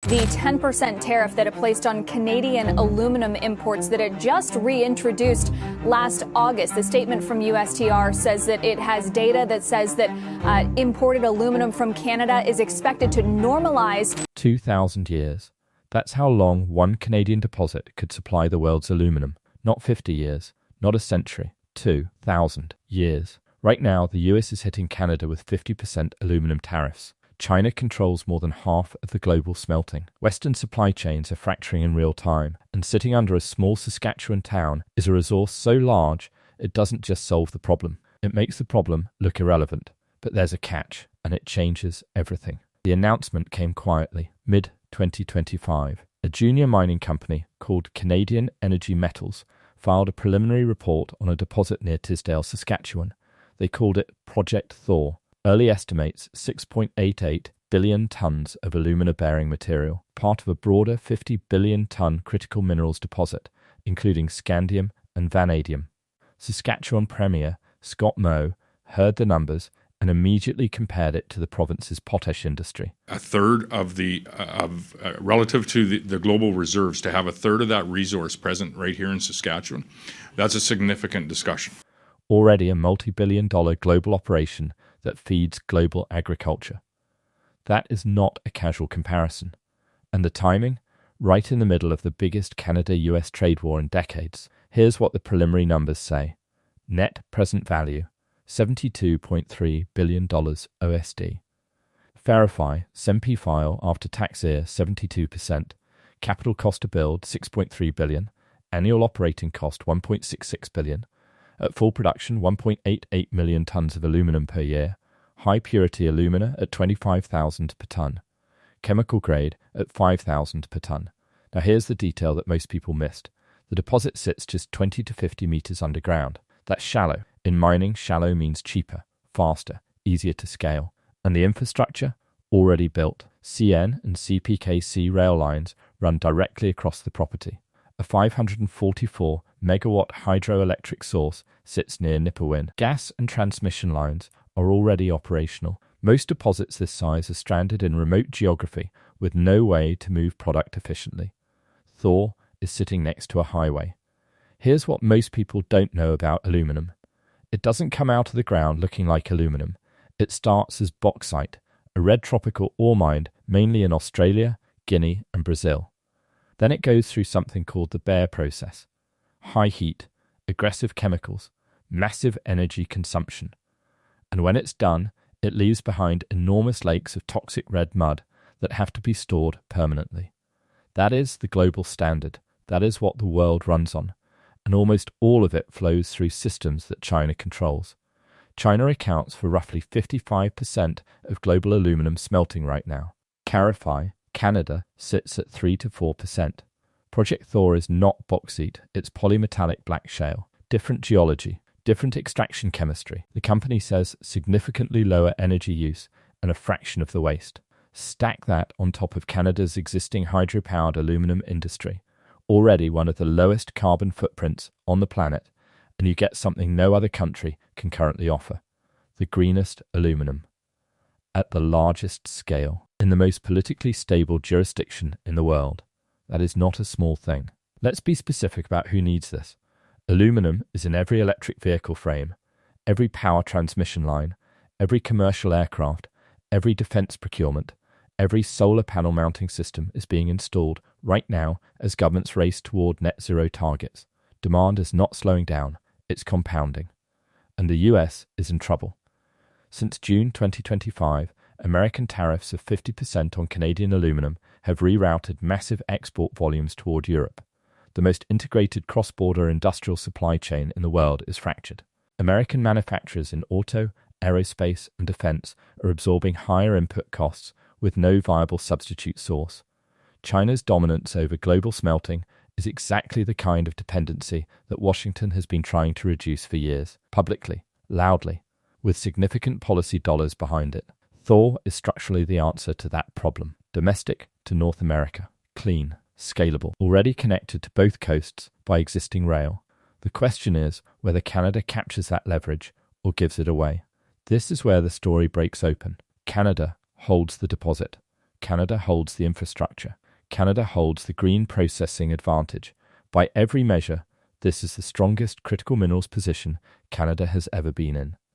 The 10% tariff that it placed on Canadian aluminum imports that it just reintroduced last August. The statement from USTR says that it has data that says that imported aluminum from Canada is expected to normalize. 2,000 years. That's how long one Canadian deposit could supply the world's aluminum. Not 50 years, not a century, 2,000 years. Right now, the US is hitting Canada with 50% aluminum tariffs. China controls more than half of the global smelting. Western supply chains are fracturing in real time, and sitting under a small Saskatchewan town is a resource so large it doesn't just solve the problem. It makes the problem look irrelevant. But there's a catch, and it changes everything. The announcement came quietly, mid-2025. A junior mining company called Canadian Energy Metals filed a preliminary report on a deposit near Tisdale, Saskatchewan. They called it Project Thor. Early estimates 6.88 billion tons of alumina-bearing material, part of a broader 50 billion ton critical minerals deposit, including scandium and vanadium. Saskatchewan Premier Scott Moe heard the numbers and immediately compared it to the province's potash industry. A third of relative to the global reserves, to have a third of that resource present right here in Saskatchewan, that's a significant discussion. Already a multi-billion-dollar global operation that feeds global agriculture. That is not a casual comparison. And the timing? Right in the middle of the biggest Canada-US trade war in decades. Here's what the preliminary numbers say. Net present value, $72.3 billion OSD. Verify, SEMP file after tax year 72%. Capital cost to build, $6.3 billion. Annual operating cost, $1.66 billion. At full production, 1.88 million tons of aluminum per year. High purity alumina at 25,000 per ton. Chemical grade at 5,000 per ton. Now here's the detail that most people missed. The deposit sits just 20 to 50 meters underground. That's shallow. In mining, shallow means cheaper, faster, easier to scale. And the infrastructure? Already built. CN and CPKC rail lines run directly across the property. A 544 megawatt hydroelectric source sits near Nipawin. Gas and transmission lines are already operational. Most deposits this size are stranded in remote geography with no way to move product efficiently. Thor is sitting next to a highway. Here's what most people don't know about aluminum. It doesn't come out of the ground looking like aluminum. It starts as bauxite, a red tropical ore mined mainly in Australia, Guinea and Brazil. Then it goes through something called the Baer process. High heat, aggressive chemicals, massive energy consumption. And when it's done, it leaves behind enormous lakes of toxic red mud that have to be stored permanently. That is the global standard. That is what the world runs on. And almost all of it flows through systems that China controls. China accounts for roughly 55% of global aluminum smelting right now. Clarify, Canada sits at 3 to 4%. Project Thor is not bauxite, it's polymetallic black shale. Different geology, different extraction chemistry. The company says significantly lower energy use and a fraction of the waste. Stack that on top of Canada's existing hydropowered aluminum industry, already one of the lowest carbon footprints on the planet, and you get something no other country can currently offer. The greenest aluminum. At the largest scale. In the most politically stable jurisdiction in the world. That is not a small thing. Let's be specific about who needs this. Aluminum is in every electric vehicle frame, every power transmission line, every commercial aircraft, every defense procurement, every solar panel mounting system is being installed right now as governments race toward net zero targets. Demand is not slowing down, it's compounding. And the US is in trouble. Since June 2025, American tariffs of 50% on Canadian aluminum have rerouted massive export volumes toward Europe. The most integrated cross-border industrial supply chain in the world is fractured. American manufacturers in auto, aerospace and defense are absorbing higher input costs with no viable substitute source. China's dominance over global smelting is exactly the kind of dependency that Washington has been trying to reduce for years, publicly, loudly, with significant policy dollars behind it. Thor is structurally the answer to that problem. Domestic to North America. Clean. Scalable. Already connected to both coasts by existing rail. The question is whether Canada captures that leverage or gives it away. This is where the story breaks open. Canada holds the deposit. Canada holds the infrastructure. Canada holds the green processing advantage. By every measure, this is the strongest critical minerals position Canada has ever been in.